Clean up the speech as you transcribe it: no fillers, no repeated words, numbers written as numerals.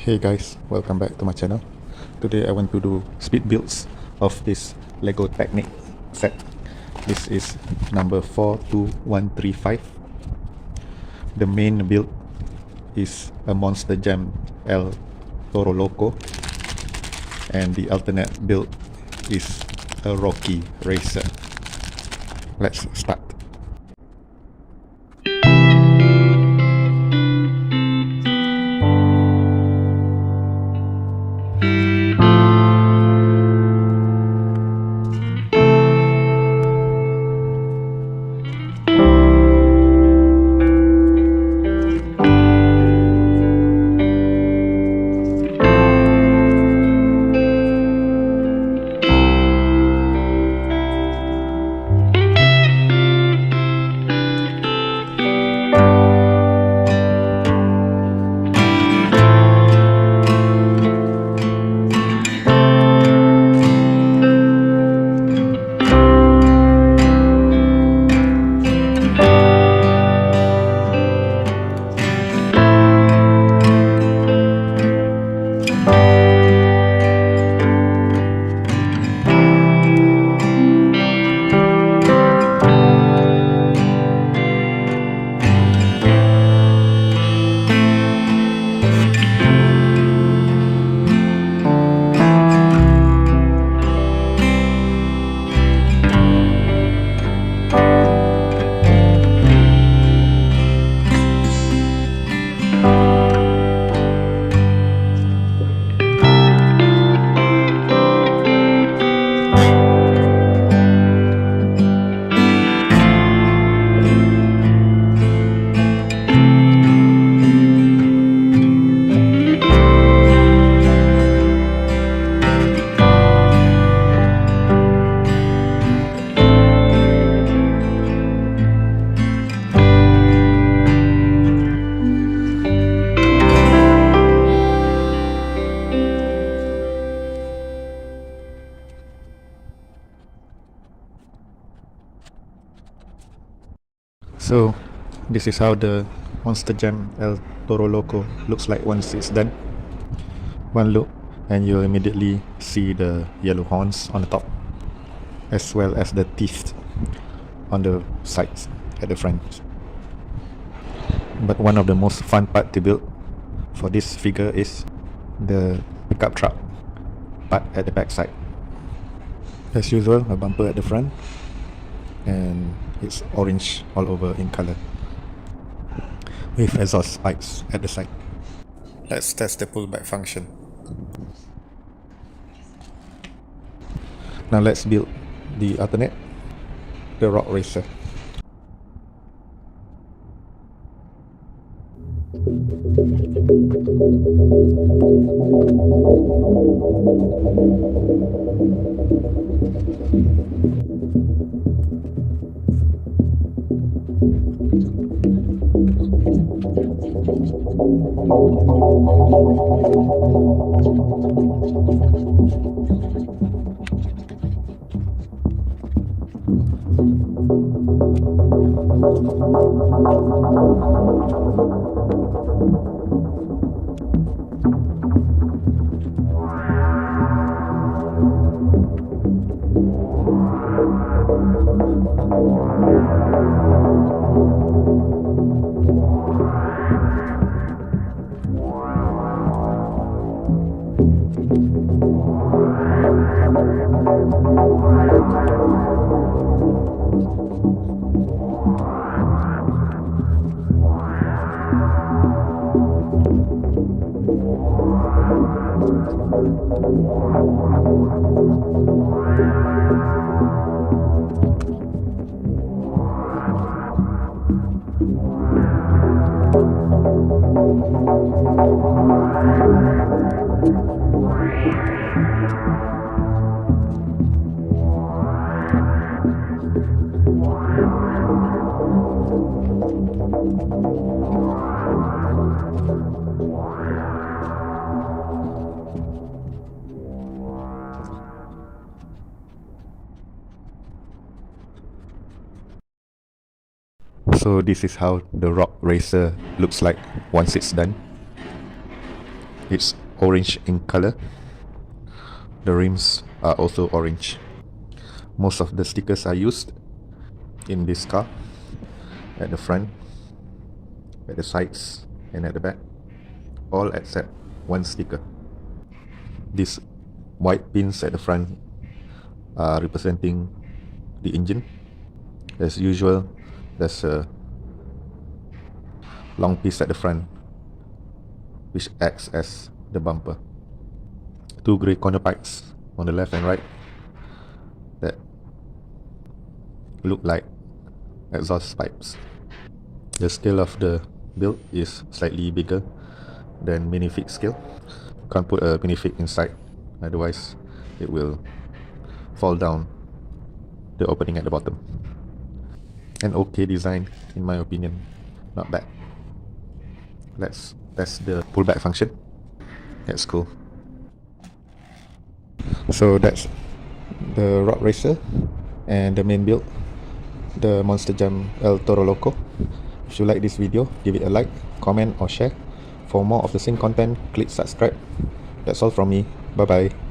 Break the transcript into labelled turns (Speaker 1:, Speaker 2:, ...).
Speaker 1: Hey guys, welcome back to my channel. Today I want to do speed builds of this Lego Technic set. This is number 42135. The main build is a Monster Jam El Toro Loco, and the alternate build is a Rocky Racer. Let's start. So this is how the Monster Jam El Toro Loco looks like once it's done. One look and you'll immediately see the yellow horns on the top, as well as the teeth on the sides at the front. But one of the most fun part to build for this figure is the pickup truck part at the back side. As usual, a bumper at the front, and it's orange all over in color, with exhaust pipes at the side. Let's test the pullback function. Now let's build the alternate, the Rock Racer. So this is how the Rock Racer looks like once it's done. It's orange in color. The rims are also orange. Most of the stickers are used in this car, at the front, at the sides, and at the back, all except one sticker. These white pins at the front are representing the engine. As usual, there's a long piece at the front which acts as the bumper. Two grey corner pipes on the left and right that look like exhaust pipes. The scale of the build is slightly bigger than minifig scale. Can't put a minifig inside, otherwise it will fall down the opening at the bottom. An okay design in my opinion, not bad. Let's test the pullback function. That's cool. So that's the Rock Racer and the main build, the Monster Jam El Toro Loco. If you like this video, give it a like, comment or share. For more of the same content, click subscribe. That's all from me. Bye bye.